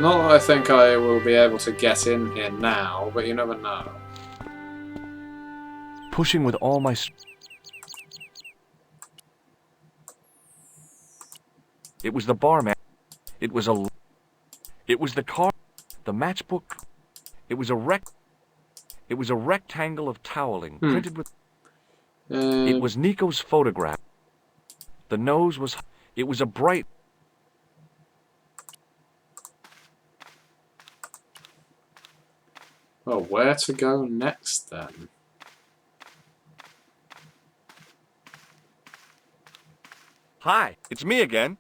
Not that I think I will be able to get in here now, but you never know. Pushing with all my... It was the barman. It was a... It was the car. The matchbook. It was a rectangle of toweling printed with... It was Nico's photograph. The nose was... It was a bright... Well, where to go next then? Hi, it's me again.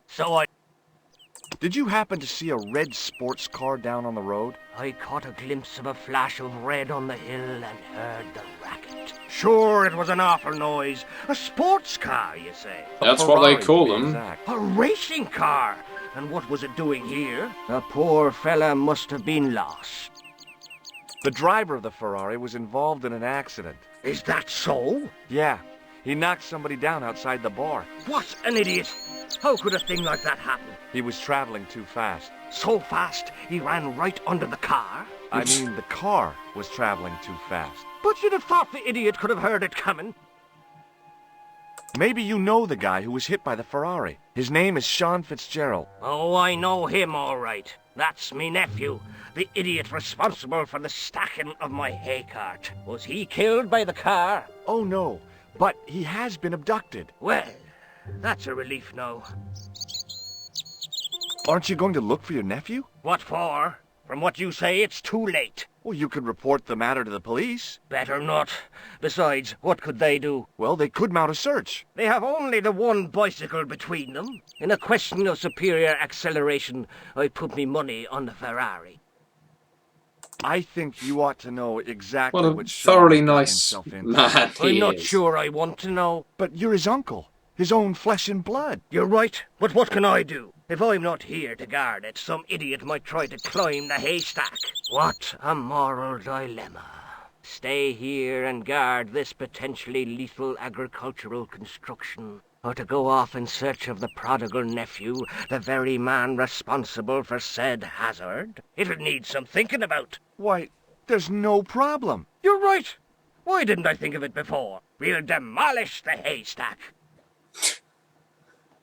Did you happen to see a red sports car down on the road? I caught a glimpse of a flash of red on the hill and heard the racket. Sure, it was an awful noise. A sports car, you say? That's what they call them. A racing car? And what was it doing here? The poor fella must have been lost. The driver of the Ferrari was involved in an accident. Is that so? Yeah, he knocked somebody down outside the bar. What an idiot! How could a thing like that happen? He was traveling too fast. So fast, he ran right under the car? I mean, the car was traveling too fast. But you'd have thought the idiot could have heard it coming. Maybe you know the guy who was hit by the Ferrari. His name is Sean Fitzgerald. Oh, I know him all right. That's me nephew, the idiot responsible for the stacking of my hay cart. Was he killed by the car? Oh, no, but he has been abducted. Well, that's a relief now. Aren't you going to look for your nephew? What for? From what you say, it's too late. Well, you could report the matter to the police. Better not. Besides, what could they do? Well, they could mount a search. They have only the one bicycle between them. In a question of superior acceleration, I put me money on the Ferrari. I think you ought to know exactly What a what Sean thoroughly got nice himself into. man he I'm not is. sure I want to know. But you're his uncle, his own flesh and blood. You're right, but what can I do? If I'm not here to guard it, some idiot might try to climb the haystack. What a moral dilemma. Stay here and guard this potentially lethal agricultural construction, or to go off in search of the prodigal nephew, the very man responsible for said hazard? It'll need some thinking about. Why, there's no problem. You're right. Why didn't I think of it before? We'll demolish the haystack.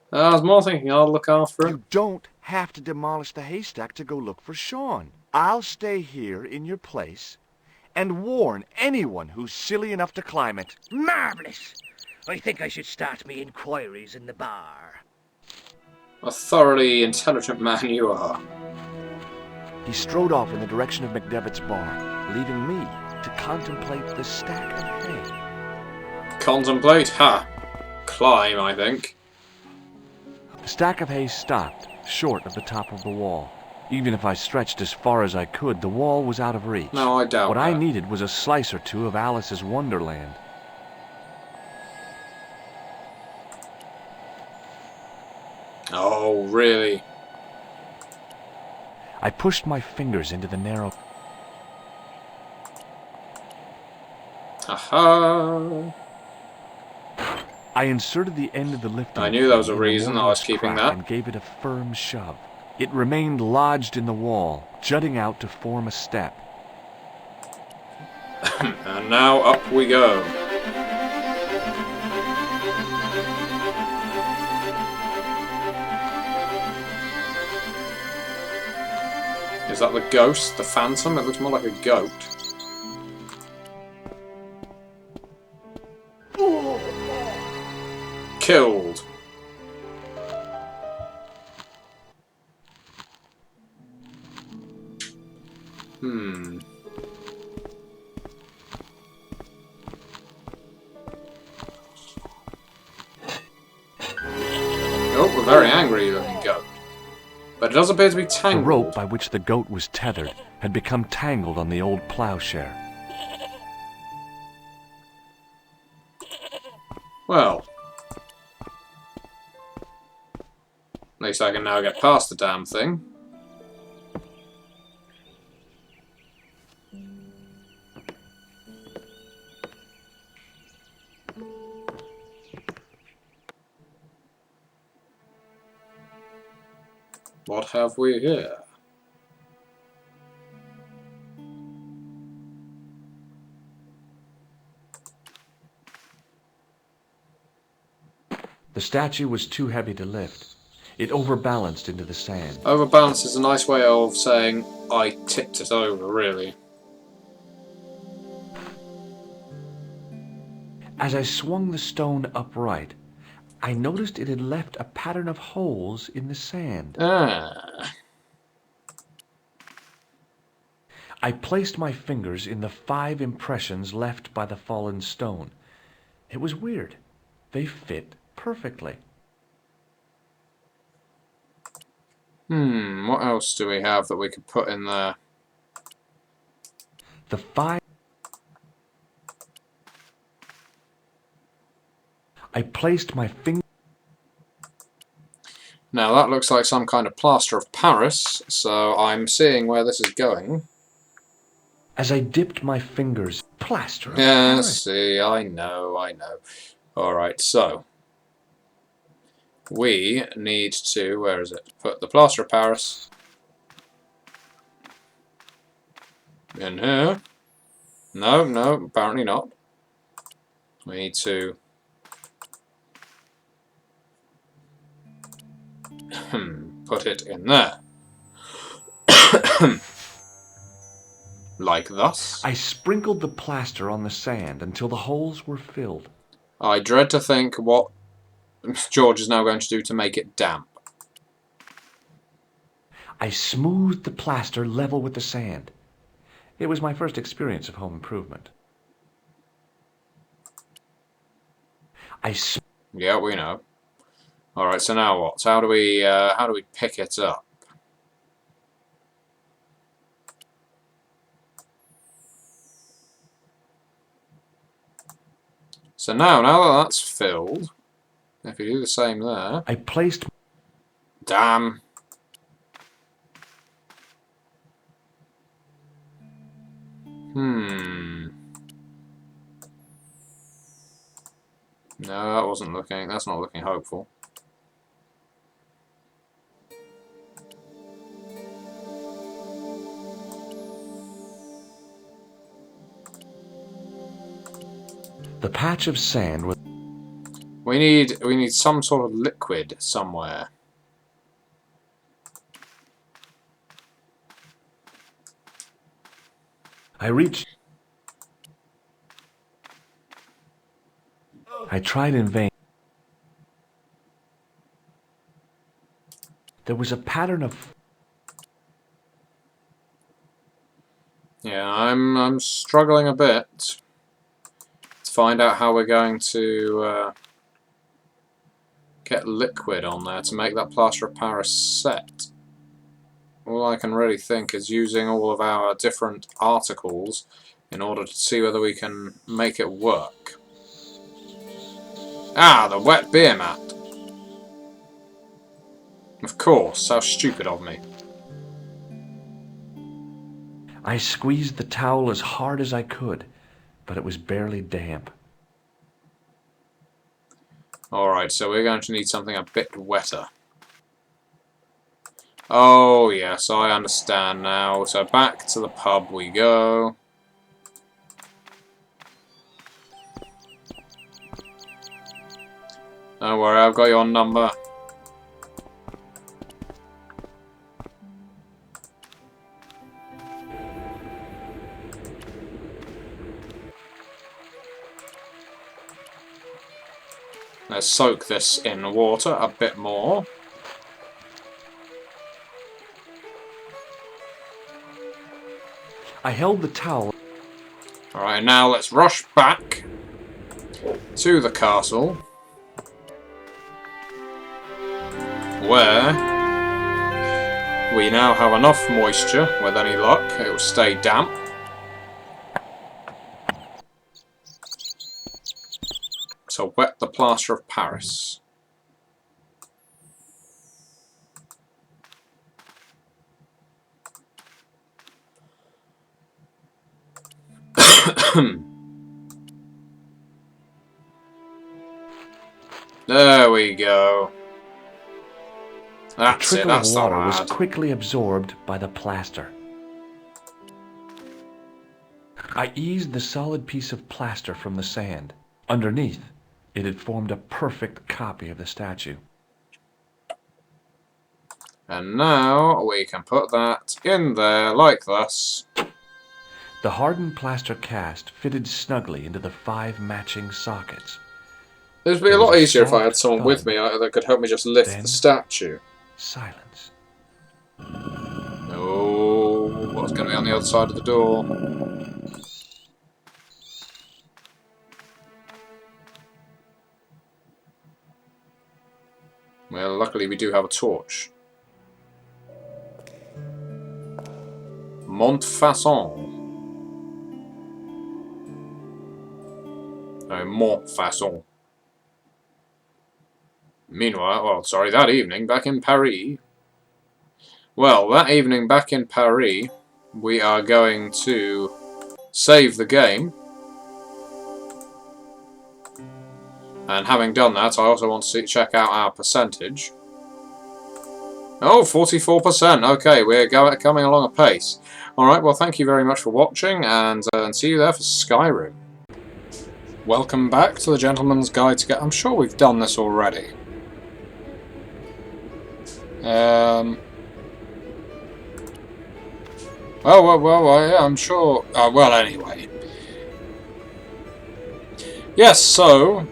I was more thinking I'll look after him. You don't have to demolish the haystack to go look for Sean. I'll stay here in your place and warn anyone who's silly enough to climb it. Marvellous! I think I should start me inquiries in the bar. A thoroughly intelligent man you are. He strode off in the direction of McDevitt's bar, leaving me to contemplate the stack of hay. Contemplate? Ha! Climb, I think. The stack of hay stopped, short of the top of the wall. Even if I stretched as far as I could, the wall was out of reach. No, I doubt What that. I needed was a slice or two of Alice's Wonderland. Oh, really? I pushed my fingers into the narrow... Aha! I inserted the end of the lifting I knew there was a in the reason I was mortar's keeping crack that. and gave it a firm shove. It remained lodged in the wall, jutting out to form a step. And now up we go. Is that the ghost? The phantom? It looks more like a goat. Killed. Oh, a very angry looking goat. But it does appear to be The tangled. rope by which the goat was tethered had become tangled on the old plowshare. Well. At least I can now get past the damn thing. What have we here? The statue was too heavy to lift. It overbalanced into the sand. Overbalance is a nice way of saying I tipped it over, really. As I swung the stone upright, I noticed it had left a pattern of holes in the sand. Ah. I placed my fingers in the 5 impressions left by the fallen stone. It was weird. They fit perfectly. What else do we have that we could put in there? The 5... I placed my finger... Now that looks like some kind of plaster of Paris, so I'm seeing where this is going. As I dipped my fingers, plaster of Yeah, Paris. see, I know. Alright, so we need to, where is it? Put the plaster of Paris in here. No, apparently not. We need to put it in there. Like thus. I sprinkled the plaster on the sand until the holes were filled. I dread to think what George is now going to do to make it damp. I smoothed the plaster level with the sand. It was my first experience of home improvement. Yeah, we know. Alright, so now what? So how do we pick it up? So now that that's filled, if you do the same there... I placed... Damn! No, that's not looking hopeful. The patch of sand was... We need some sort of liquid somewhere. I reached... I tried in vain. There was a pattern of... Yeah, I'm struggling a bit to find out how we're going to get liquid on there to make that plaster of Paris set. All I can really think is using all of our different articles in order to see whether we can make it work. Ah, the wet beer mat. Of course, how stupid of me. I squeezed the towel as hard as I could, but it was barely damp. Alright, so we're going to need something a bit wetter. Oh, yes, I understand now. So back to the pub we go. Don't worry, I've got your number. Let's soak this in water a bit more. I held the towel. Alright, now let's rush back to the castle, where we now have enough moisture. With any luck, it will stay damp. So wet the plaster of Paris. There we go. That's it, trickle that's of the water was lad. quickly absorbed by the plaster. I eased the solid piece of plaster from the sand. Underneath, It had formed a perfect copy of the statue. And now we can put that in there like this. The hardened plaster cast fitted snugly into the 5 matching sockets. It would be a There was lot a easier if I had soft someone with thud. me that could help me just lift Then- the statue. Silence. Oh, what's going to be on the other side of the door? Well, luckily we do have a torch. Montfaucon. No, Montfaucon. Meanwhile, well, sorry, that evening back in Paris. Well, that evening back in Paris, we are going to save the game. And having done that, I also want to check out our percentage. Oh, 44%. Okay, we're coming along apace. Alright, well, thank you very much for watching, and see you there for Skyrim. Welcome back to the Gentleman's Guide to Get... I'm sure we've done this already. Well, yeah, I'm sure... well, anyway. Yes, so...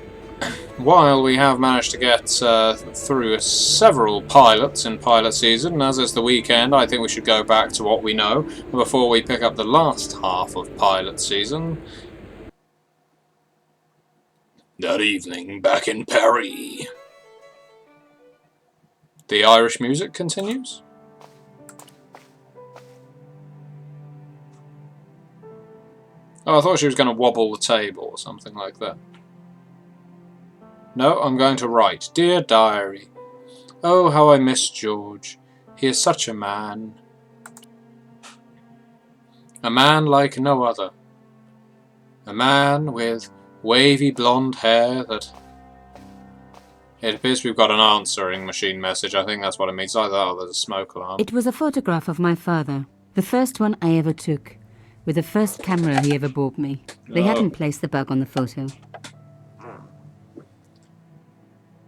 While we have managed to get through several pilots in pilot season, as it's the weekend, I think we should go back to what we know before we pick up the last half of pilot season. That evening back in Paris. The Irish music continues. Oh, I thought she was going to wobble the table or something like that. No, I'm going to write. Dear Diary. Oh, how I miss George. He is such a man. A man like no other. A man with wavy blonde hair that... It appears we've got an answering machine message. I think that's what it means. Either that or there's a smoke alarm. It was a photograph of my father. The first one I ever took. With the first camera he ever bought me. They hadn't placed the bug on the photo.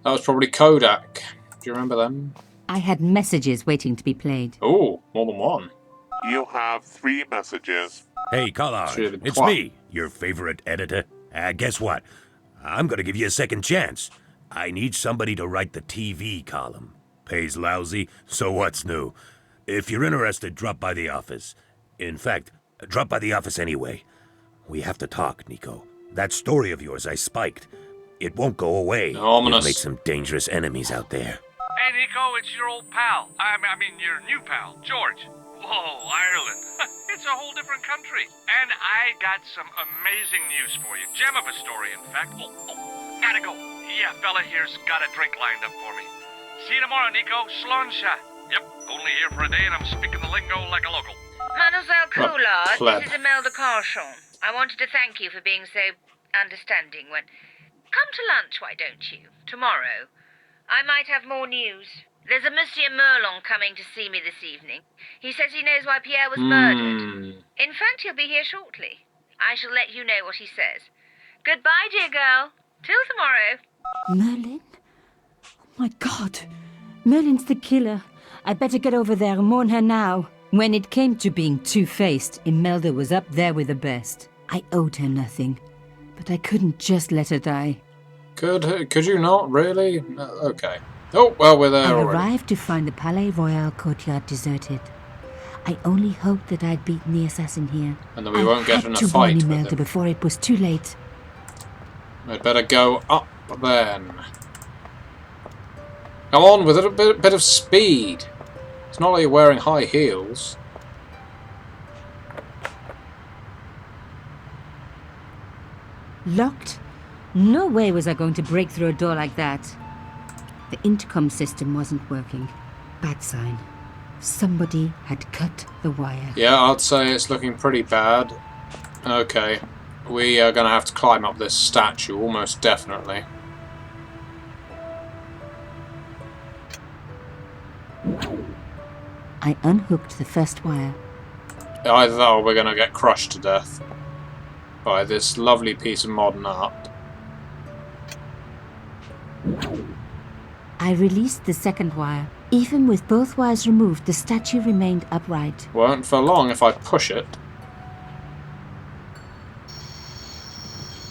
That was probably Kodak. Do you remember them? I had messages waiting to be played. Oh, more than one. You have 3 messages. Hey, Collard, it's me, your favorite editor. Guess what? I'm gonna give you a second chance. I need somebody to write the TV column. Pays lousy, so what's new? If you're interested, drop by the office. In fact, drop by the office anyway. We have to talk, Nico. That story of yours I spiked. It won't go away. Ominous. You'll make some dangerous enemies out there. Hey, Nico, it's your old pal. I mean, your new pal, George. Whoa, Ireland. It's a whole different country. And I got some amazing news for you. Gem of a story, in fact. Oh, gotta go. Yeah, fella here's got a drink lined up for me. See you tomorrow, Nico. Slonsha. Yep, only here for a day and I'm speaking the lingo like a local. Mademoiselle Coulard, pleb. this is Imelda Carchon. I wanted to thank you for being so understanding when... Come to lunch, why don't you? Tomorrow. I might have more news. There's a Monsieur Merlon coming to see me this evening. He says he knows why Pierre was murdered. In fact, he'll be here shortly. I shall let you know what he says. Goodbye, dear girl. Till tomorrow. Merlin? Oh my God. Merlin's the killer. I'd better get over there and warn her now. When it came to being two-faced, Imelda was up there with the best. I owed her nothing. But I couldn't just let her die. Could you not, really? Okay. Oh, well, we're there I already. arrived to find the Palais Royal courtyard deserted. I only hoped that I'd beaten the assassin here. And that we won't get in a I had to fight warn with Imelda him. before it was too late. We'd better go up then. Come on, with a bit of speed. It's not like you're wearing high heels. Locked? No way was I going to break through a door like that. The intercom system wasn't working. Bad sign. Somebody had cut the wire. Yeah, I'd say it's looking pretty bad. Okay. We are going to have to climb up this statue, almost definitely. I unhooked the first wire. Either that or we're going to get crushed to death by this lovely piece of modern art. I released the second wire. Even with both wires removed, the statue remained upright. Won't for long if I push it.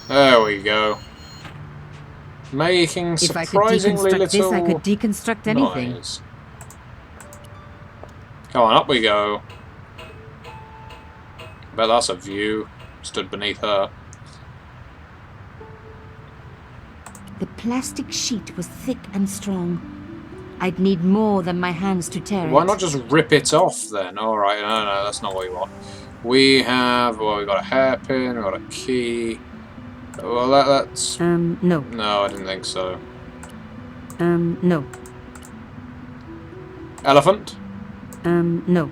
There we go. Making If I could surprisingly deconstruct little this, I could deconstruct anything. noise. Come on, up we go. Bet that's a view. Stood beneath her. The plastic sheet was thick and strong. I'd need more than my hands to tear it. Why not just rip it off then? Alright, no, that's not what we want. We have, well, we've got a hairpin, we've got a key. Well, that's... no. No, I didn't think so. No. Elephant? No.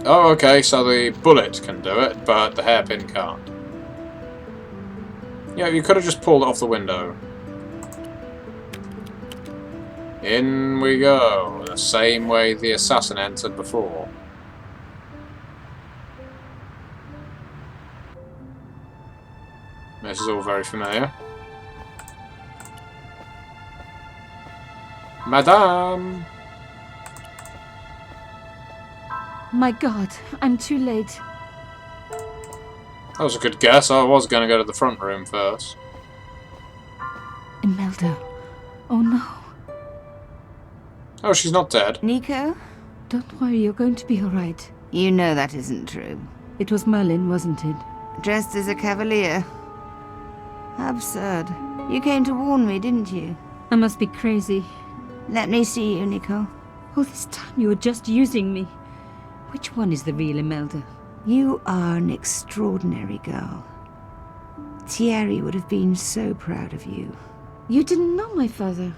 Oh, okay, so the bullet can do it, but the hairpin can't. Yeah, you could have just pulled it off the window. In we go, the same way the assassin entered before. This is all very familiar. Madame! My God, I'm too late. That was a good guess. I was going to go to the front room first. Imelda. Oh no. Oh, she's not dead. Nico? Don't worry, you're going to be alright. You know that isn't true. It was Merlin, wasn't it? Dressed as a cavalier. How absurd. You came to warn me, didn't you? I must be crazy. Let me see you, Nico. All this time you were just using me. Which one is the real Imelda? You are an extraordinary girl. Thierry would have been so proud of you. You didn't know my father.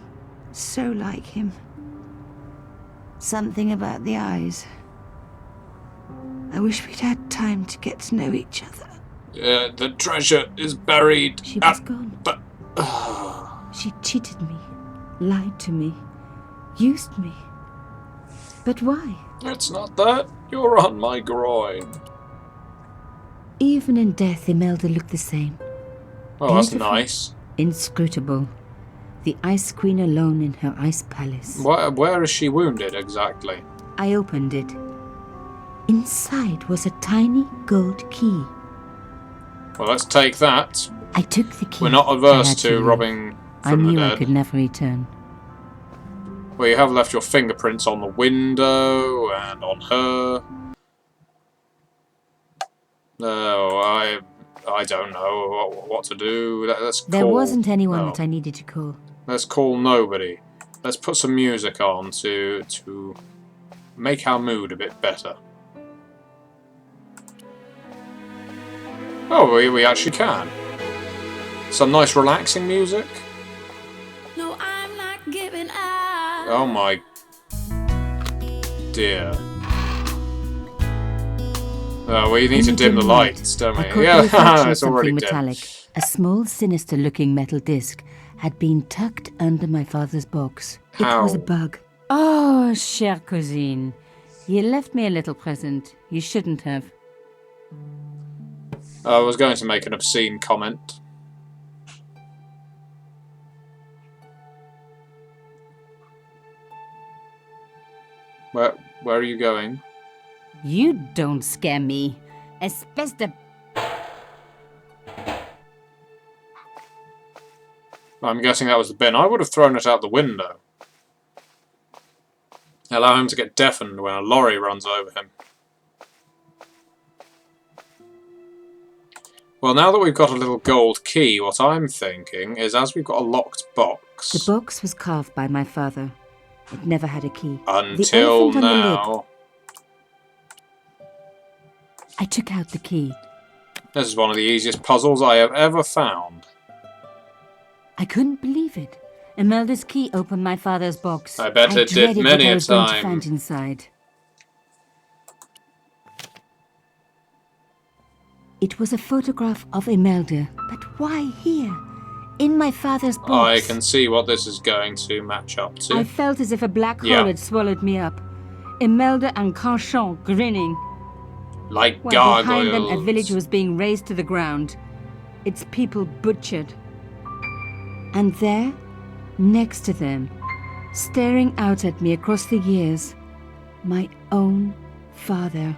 So like him. Something about the eyes. I wish we'd had time to get to know each other. The treasure is buried. She was gone. But... She cheated me, lied to me, used me. But why? It's not that. You're on my groin. Even in death, Imelda looked the same. Oh, that's Beautiful, nice. Inscrutable. The Ice Queen alone in her ice palace. Where is she wounded, exactly? I opened it. Inside was a tiny gold key. Well, let's take that. I took the key. We're not averse to robbing I from the knew I dead. could never return. Well, you have left your fingerprints on the window and on her. No, I don't know what to do. Let's call... There wasn't anyone no. that I needed to call. Let's call nobody. Let's put some music on to make our mood a bit better. Oh, we actually can. Some nice relaxing music. No, I'm not giving up. Oh my dear. We need to dim the lights, don't we? Yeah, it's already metallic. dim. A small, sinister-looking metal disc had been tucked under my father's box. How? It was a bug. Oh, chère cousine. You left me a little present. You shouldn't have. I was going to make an obscene comment. Where are you going? You don't scare me. Espèce de... I'm guessing that was the bin. I would have thrown it out the window. Allow him to get deafened when a lorry runs over him. Well, now that we've got a little gold key, what I'm thinking is as we've got a locked box... The box was carved by my father. It never had a key. Until now... I took out the key. This is one of the easiest puzzles I have ever found. I couldn't believe it. Imelda's key opened my father's box. I bet it did many a what I was going to time. find inside. It was a photograph of Imelda, but why here? In my father's box. I can see what this is going to match up to. I felt as if a black hole had swallowed me up. Imelda and Carchon grinning. Like While behind them, a gargoyles. village was being razed to the ground. Its people butchered. And there, next to them, staring out at me across the years, my own father.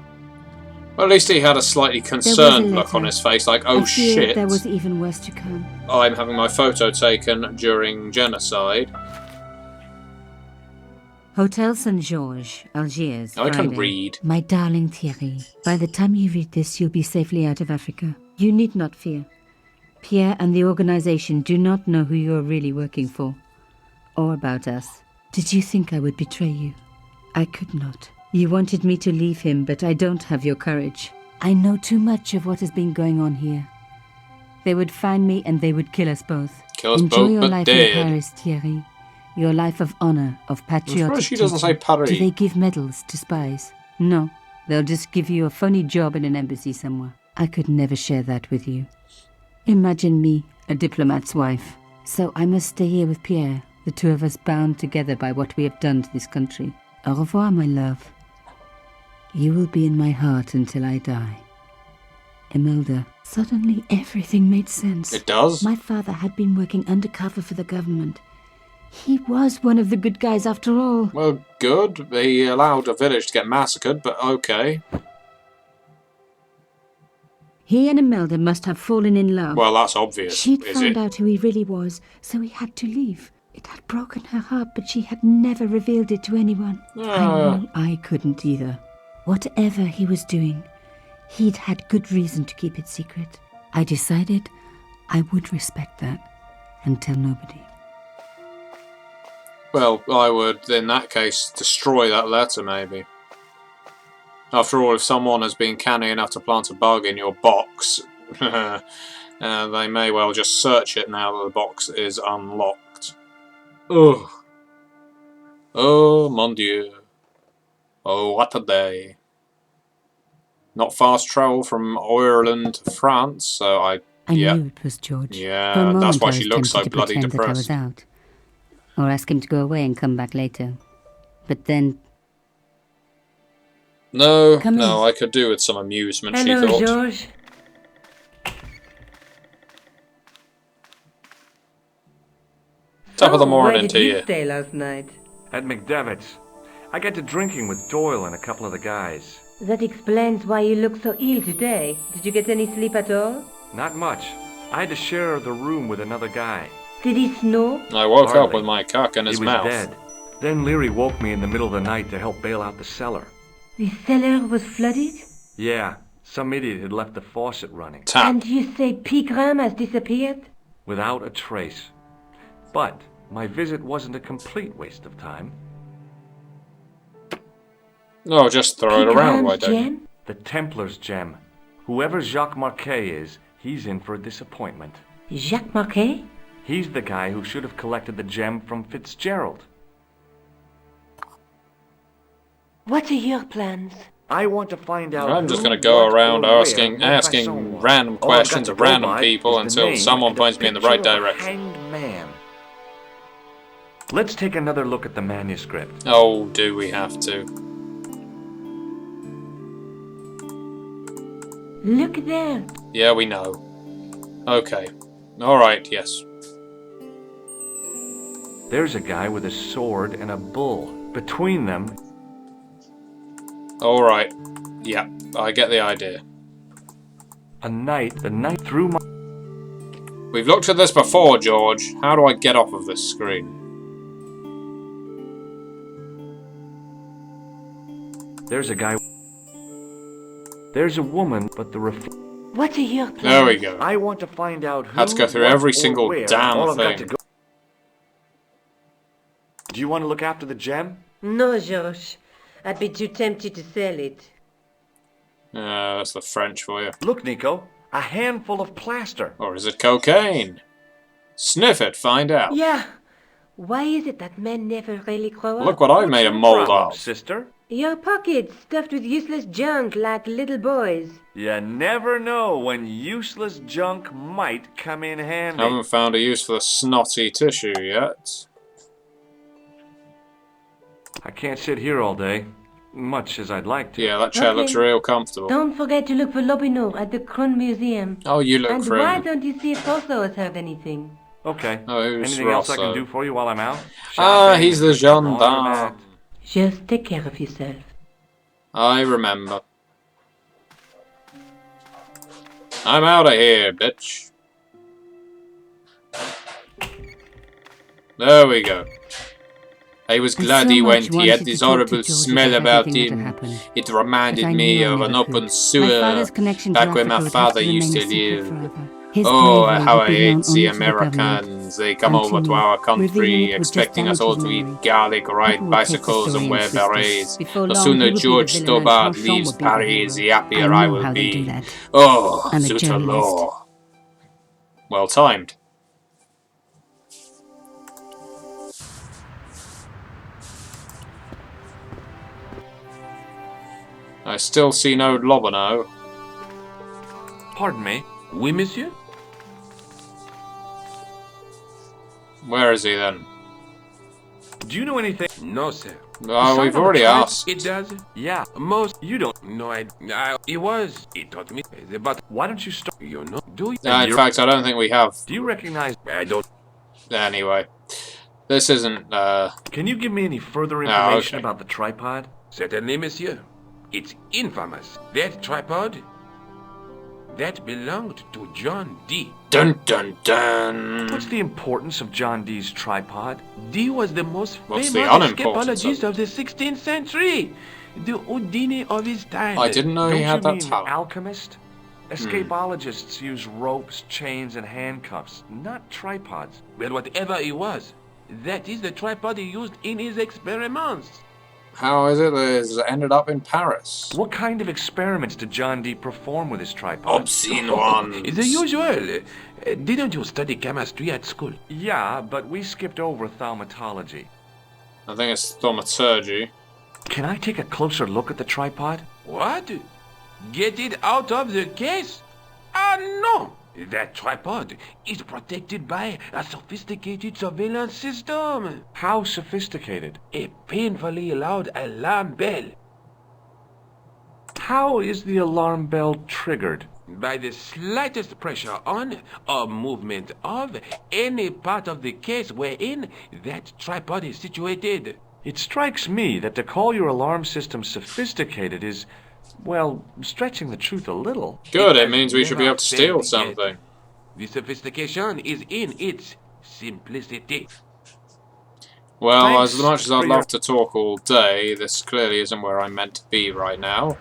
Well, at least he had a slightly concerned look on letter. his face, like, oh I fear shit, there was even worse to come. I'm having my photo taken during genocide. Hotel St. Georges, Algiers, I can Friday. read. My darling Thierry, by the time you read this, you'll be safely out of Africa. You need not fear. Pierre and the organization do not know who you're really working for, or about us. Did you think I would betray you? I could not. You wanted me to leave him, but I don't have your courage. I know too much of what has been going on here. They would find me and they would kill us both. Kill us Enjoy both, your but life dead. in Paris, Thierry. Your life of honor, of patriotic she doesn't say duty. Paris. Do they give medals to spies? No. They'll just give you a phony job in an embassy somewhere. I could never share that with you. Imagine me, a diplomat's wife. So I must stay here with Pierre, the two of us bound together by what we have done to this country. Au revoir, my love. You will be in my heart until I die. Imelda, suddenly everything made sense. It does? My father had been working undercover for the government. He was one of the good guys after all. Well, good. He allowed a village to get massacred, but okay. He and Imelda must have fallen in love. Well, that's obvious, She'd is found it? out who he really was, so he had to leave. It had broken her heart, but she had never revealed it to anyone. I knew I couldn't either. Whatever he was doing, he'd had good reason to keep it secret. I decided I would respect that and tell nobody. Well, I would, in that case, destroy that letter, maybe. After all, if someone has been canny enough to plant a bug in your box, they may well just search it now that the box is unlocked. Ugh. Oh, mon Dieu. Oh, what a day. Not fast travel from Ireland to France, so I knew it was George. For a Yeah, moment, that's why I she was looks so tempted to bloody pretend that I was depressed. out, or ask him to go away and come back later. But then, No, Come no, in. I could do with some amusement, she Hello, thought. George. Top of the Where morning did to you you. stay last night? At McDevitt's. I got to drinking with Doyle and a couple of the guys. That explains why you look so ill today. Did you get any sleep at all? Not much. I had to share the room with another guy. Did he snore? I woke up Hardly. with my cock in his He was mouth. dead. Then Leary woke me in the middle of the night to help bail out the cellar. The cellar was flooded? Yeah, some idiot had left the faucet running. And you say Pegram has disappeared? Without a trace. But my visit wasn't a complete waste of time. No, just throw it around, why don't you? Gem? The Templars gem. Whoever Jacques Marquet is, he's in for a disappointment. Jacques Marquet? He's the guy who should have collected the gem from Fitzgerald. What are your plans? I want to find out. I'm just who, going to go what, around or where asking Mon Fasson was. random All I've questions got of to go random by people is the until name someone and a points me in the right picture of a direction. hanged man. Let's take another look at the manuscript. Oh, do we have to? Look there. Yeah, we know. Okay. Alright, yes. There's a guy with a sword and a bull. Between them... Alright. Yeah, I get the idea. the night through my... We've looked at this before, George. How do I get off of this screen? There's a guy... There's a woman, but the What are your plans? There we go. I want to find out who... Had to go through what, every or single where. damn All I've got thing. to go... Do you want to look after the gem? No, George. I'd be too tempted to sell it. That's the French for you. Look, Nico. A handful of plaster. Or is it cocaine? Sniff it, find out. Yeah. Why is it that men never really grow up? Look what I've made a mold Problem, of. sister. Your pockets stuffed with useless junk like little boys. You never know when useless junk might come in handy. Haven't found a use for the snotty tissue yet. I can't sit here all day, much as I'd like to. Yeah, that chair looks real comfortable. Don't forget to look for Lobinot at the Kron Museum. Oh, you look And for why him. don't you see if Otho has heard anything? Okay. Oh, who's Anything else I can Rosso? do for you while I'm out? Ah, Shopping, he's the gendarme. Just take care of yourself. I remember. I'm out of here, bitch. There we go. I was glad he went. He had this horrible smell about him. It reminded me of an open sewer back when my father used to live. Oh, how I hate the Americans. They come over to our country expecting us all to eat garlic, ride bicycles, and wear berets. The sooner George Stobart leaves Paris, the happier I will be. Oh, zut alors. Well timed. I still see no Lobano. Pardon me. Oui, monsieur? Where is he then? Do you know anything? No, sir. Oh, we've already asked. It does? Yeah, most. You don't. No, it was. It taught me. But why don't you start? you know, do you? In fact, I don't think we have. Do you recognize? I don't. Anyway, this isn't. Can you give me any further information okay. about the tripod? Certainly, monsieur. It's infamous. That tripod, that belonged to John Dee. Dun dun dun. What's the importance of John Dee's tripod? Dee was the most What's famous the unimportance escapologist of the 16th century. The Houdini of his time. I didn't know he had that talent. Alchemist? Escapologists use ropes, chains, and handcuffs, not tripods. Well, whatever it was, that is the tripod he used in his experiments. How is it that it's ended up in Paris? What kind of experiments did John Dee perform with his tripod? Obscene ones. The usual. Didn't you study chemistry at school? Yeah, but we skipped over thaumatology. I think it's thaumaturgy. Can I take a closer look at the tripod? What? Get it out of the case? Ah, no! That tripod is protected by a sophisticated surveillance system. How sophisticated? A painfully loud alarm bell. How is the alarm bell triggered? By the slightest pressure on or movement of any part of the case wherein that tripod is situated. It strikes me that to call your alarm system sophisticated is, well, stretching the truth a little. Good, it means we should be able to steal something. The sophistication is in its simplicity. Well, as much as I'd love to talk all day, this clearly isn't where I'm meant to be right now.